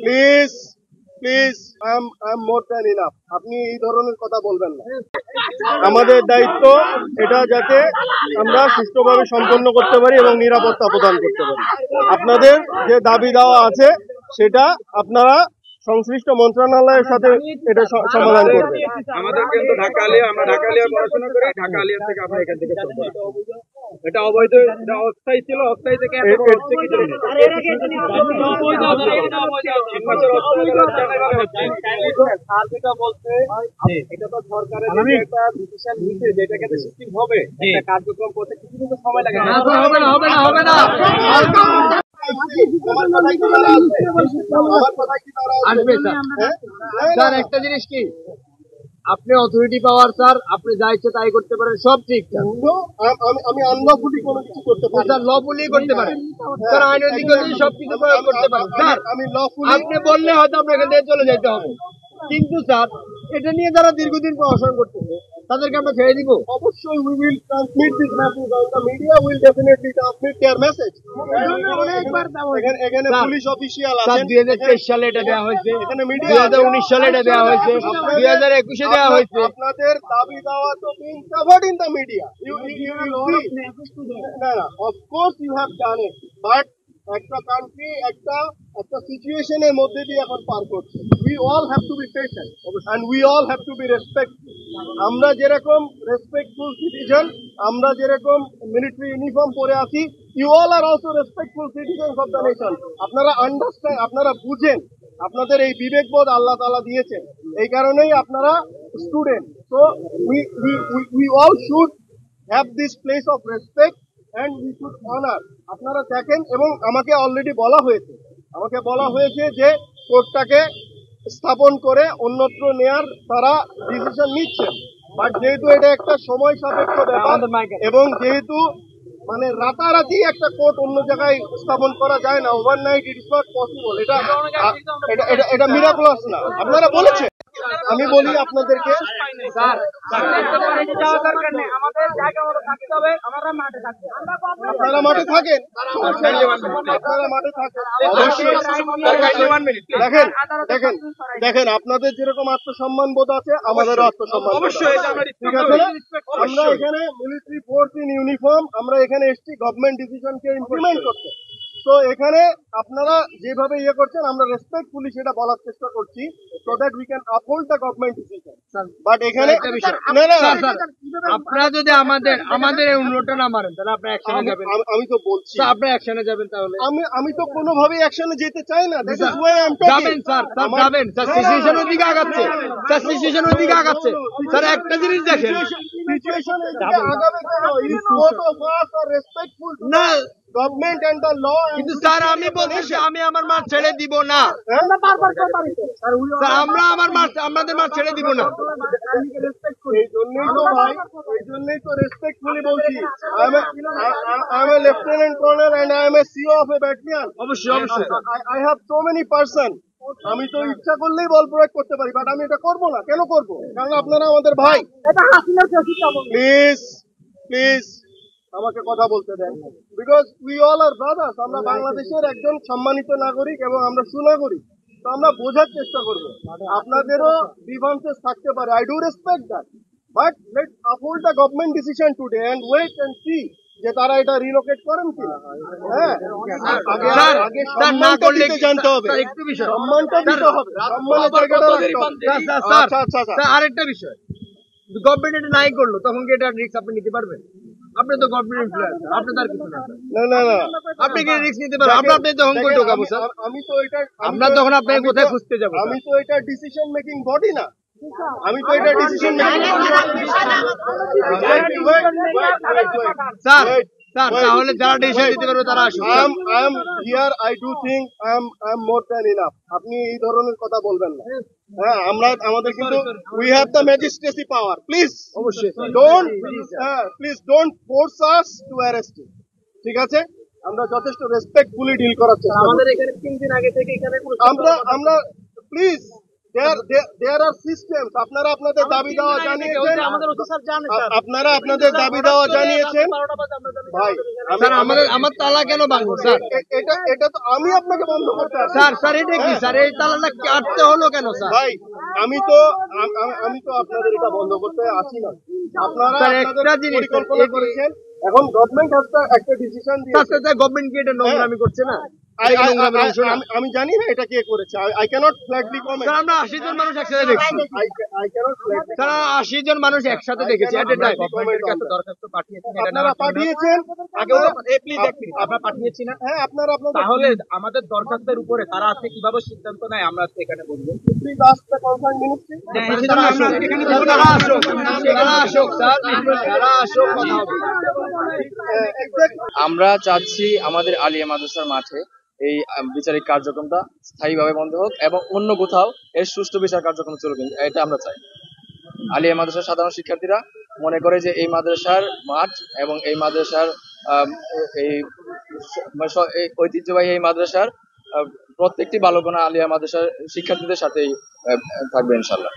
Please please I am more than enough. আপনি এই ধরনের কথা বলবেন না। আমাদের দায়িত্ব এটা যাতে আমরা সুষ্ঠুভাবে সম্পন্ন করতে পারি এবং নিরাপত্তা প্রদান করতে পারি। আপনাদের যে দাবি দেওয়া আছে সেটা আপনারা সংশ্লিষ্ট মন্ত্রণালয়ের সাথে এটা সমাধান করবেন। আমাদের কিন্তু ঢাকা আলিয়া, আমরা ঢাকা আলিয়া পড়াশোনা করি, ঢাকা আলিয়া থেকে আমরা এখান থেকে এটা অবৈধ, এটা অস্থায়ী ছিল, অস্থায়ী থেকে এটা তো সরকারের একটা ডিসিশন নিচ্ছে যেটাকে শিফটিং হবে, একটা কার্যক্রম করতে কিছু কিন্তু সময় লাগে। হবে না স্যার একটা জিনিস কি, আপনি অথরিটি পাওয়ার স্যার, আপনি যা ইচ্ছে তাই করতে পারেন, সব ঠিক। আমি আনলফুলি কোনো কিছু করতে পারি, স্যার লফুলি করতে পারেন স্যার, আইনের দিকে সবকিছু প্রয়োগ করতে পারেন স্যার। আমি লফুলি আপনি বললে হয়তো আপনার এখান থেকে চলে যেতে হবে, কিন্তু স্যার এটা নিয়ে যারা দীর্ঘদিন পড়াশোনা করতেছে তাদেরকে আমরা ছেড়ে দিব? অবশ্যই we will transmit this message and the media will definitely transmit their message. এখানে পুলিশ অফিসিয়াল আছেন। 2023 সালে এটা দেওয়া হয়েছে, এখানে মিডিয়া 2019 সালে এটা দেওয়া হয়েছে, 2021 এ দেওয়া হয়েছে। আপনাদের দাবি দাওয়া তো being covered in the media. You will see. Of course you have done it, but একটা কান্ট্রি একটা সিচুয়েশনের মধ্যে দিয়ে এখন পার করছে। We all have to be patient and we all have to be respectful. আমরা যেরকম রেসপেক্টফুল সিটিজেন, আমরা যেরকম মিলিটারি ইউনিফর্ম পরে আছি, you all are also respectful citizens of the nation. আপনারা আন্ডারস্ট্যান্ড, আপনারা বুঝেন, আপনাদের এই বিবেকবোধ আল্লাহ তাআলা দিয়েছেন, এই কারণেই আপনারা student. So we all should have this place of respect and we should honor. আপনারা দেখেন, এবং আমাকে অলরেডি বলা হয়েছে যে কোর্টটাকে স্থাপন করে অন্যত্র নেয়ার তারা ডিসিশন নিচ্ছে। বাট যেহেতু এটা একটা সময় সাপেক্ষ ব্যাপার এবং যেহেতু মানে রাতারাতি একটা কোর্ট অন্য জায়গায় স্থাপন করা যায় না, overnight it is not possible. এটা মিরাকুলাস না। আপনারা বলেছেন, আমি বলি আপনাদেরকে, আপনারা মাঠে থাকেন, দেখেন আপনাদের যেরকম আত্মসম্মান বোধ আছে আমাদেরও আত্মসম্মান অবশ্যই, ঠিক আছে না? আমরা এখানে মিলিটারি ফোর্স ইন ইউনিফর্ম, আমরা এখানে এসছি গভর্নমেন্ট ডিসিশনকে ইমপ্লিমেন্ট করতে। তো এখানে আপনারা যেভাবে ইয়ে করছেন আমরা রেসপেক্টফুলি সেটা বলার চেষ্টা করছি, so that we can uphold the government decision. But এখানে আপনারা যদি আমাদের এই অনুরোধটা না মানেন তাহলে আপনারা অ্যাকশনে যাবেন। আমি তো বলছি আপনারা অ্যাকশনে যাবেন, তাহলে আমি তো কোনোভাবে অ্যাকশনে যেতে চাই না। That is why I am talking. যাবেন স্যার, যাবেন স্যার, সিচুয়েশনের দিকে আগাচ্ছে স্যার, সিচুয়েশনের দিকে আগাচ্ছে স্যার। একটা জিনিস দেখেন, সিচুয়েশনের দিকে আগাবে কেন? Is both of us are respectful to না গভর্নমেন্ট এন্ড দ্য ল। কিন্তু স্যার আমি বলতেছি আমি আমার মাঠ ছেড়ে দিব না স্যার, আমরা আমাদের মাঠ ছেড়ে দিব না। এই জন্যই তো রেসপেক্টফুলি বলছি। I am a lieutenant colonel and I am a CO of a battalion. অবশ্যই I have so many person. আমি তো ইচ্ছা করলেই বল প্রয়োগ করতে পারি, বাট আমি এটা করবো না। কেন করবো? কারণ আপনারা আমাদের ভাই। প্লিজ আমাকে কথা বলতে দেন, because we all are brothers. আমরা বাংলাদেশের একজন সম্মানিত নাগরিক এবং আমরা সুনাগরিক। তো আমরা বোঝার চেষ্টা করবো, আপনাদেরও গ্রিভান্সেস থাকতে পারে। I do respect that, but let's uphold the government decision today and wait and see যে তারা এটা রিলোকেট করেন কিনা। হ্যাঁ, আগে সম্মানটা দিতে জানতে হবে, সম্মানটা দিতে হবে, সম্মানের জায়গাটা রাখতে হবে। আরেকটা বিষয়, গভর্নমেন্ট এটা নাই করলো তখন কি এটা রিস্ক আপনি নিতে পারবেন? আপনি তো গভর্নমেন্ট ইনফ্লুয়েন্সার, আপনি তার কিছু না। আপনি কি রিস্ক নিতে পারবেন? আপনি তখন কই ঢোকাবো স্যার? আমি তো এটা আমরা তখন আপনাকে কোথায় খুঁজতে যাব? আমি তো এটা ডিসিশন মেকিং বডি না, আমি তো এটা ডিসিশন মেকিং স্যার। তাহলে যারা ডিসিশন নিতে পারবে তারা আসুক। I am here, I do think I am more than enough. আপনি এই ধরনের কথা বলবেন না। হ্যাঁ, আমাদের কিন্তু we have the magistracy power. Please অবশ্যই don't force us to arrest you. ঠিক আছে, আমরা যথেষ্ট রেসপেক্টফুলি ডিল করার চেষ্টা করব। আমাদের এখানে 3 দিন আগে থেকে এখানে আমরা প্লিজ there are systems. আপনারা আপনাদের দাবি দেওয়া জানিয়েছেন, আমাদের অফিসার জানে স্যার। আপনারা আপনাদের দাবি দেওয়া জানিয়েছেন। ভাই স্যার আমার তালা কেন ভাঙবো স্যার? এটা তো আমি আপনাকে বন্ধ করতে আসি। স্যার এটা কি স্যার? এই তালাটা কাটতে হলো কেন স্যার? ভাই আমি তো আপনাদের এটা বন্ধ করতে আসি না। আপনারা স্যার, আপনাদের একটা জিনিস, পরিকল্পনা করেছেন, এখন গভর্নমেন্ট একটা ডিসিশন দিয়েছে। গভর্নমেন্ট কি এটা নোংরামি করছে না? আমি জানি না এটা কে করেছে। I cannot flatly comment. Sir আমরা 80 জন মানুষ একসাথে দেখছি। I cannot flatly স্যার 80 জন মানুষ একসাথে দেখেছি। গভর্নমেন্টের কাছে দরখাস্ত পাঠিয়েছেন, এটা আপনারা পাঠিয়েছেন। আগেও তো প্লিজ এক মিনিট, আমরা পাঠিয়েছি না? হ্যাঁ আপনারা তাহলে আমাদের দরখাস্তের উপরে তারা আজকে কিভাবে সিদ্ধান্ত নেয় আমরা আজকে এখানে বলবো? please ask the concerned ministry. তারা আসুক স্যার, তারা আসুক, কথা হবে। আমরা চাচ্ছি আমাদের আলিয়া মাদ্রাসার মাঠে এই বিচারিক কার্যক্রমটা স্থায়ীভাবে বন্ধ হোক এবং অন্য কোথাও এর সুষ্ঠু বিচার কার্যক্রম চলুক, এটা আমরা চাই। আলিয়া মাদ্রাসার সাধারণ শিক্ষার্থীরা মনে করে যে এই মাদ্রাসার মাঠ এবং এই মাদ্রাসার এই ঐতিহ্যবাহী এই মাদ্রাসার প্রত্যেকটি বালকোনা আলিয়া মাদ্রাসার শিক্ষার্থীদের সাথেই থাকবে ইনশাল্লাহ।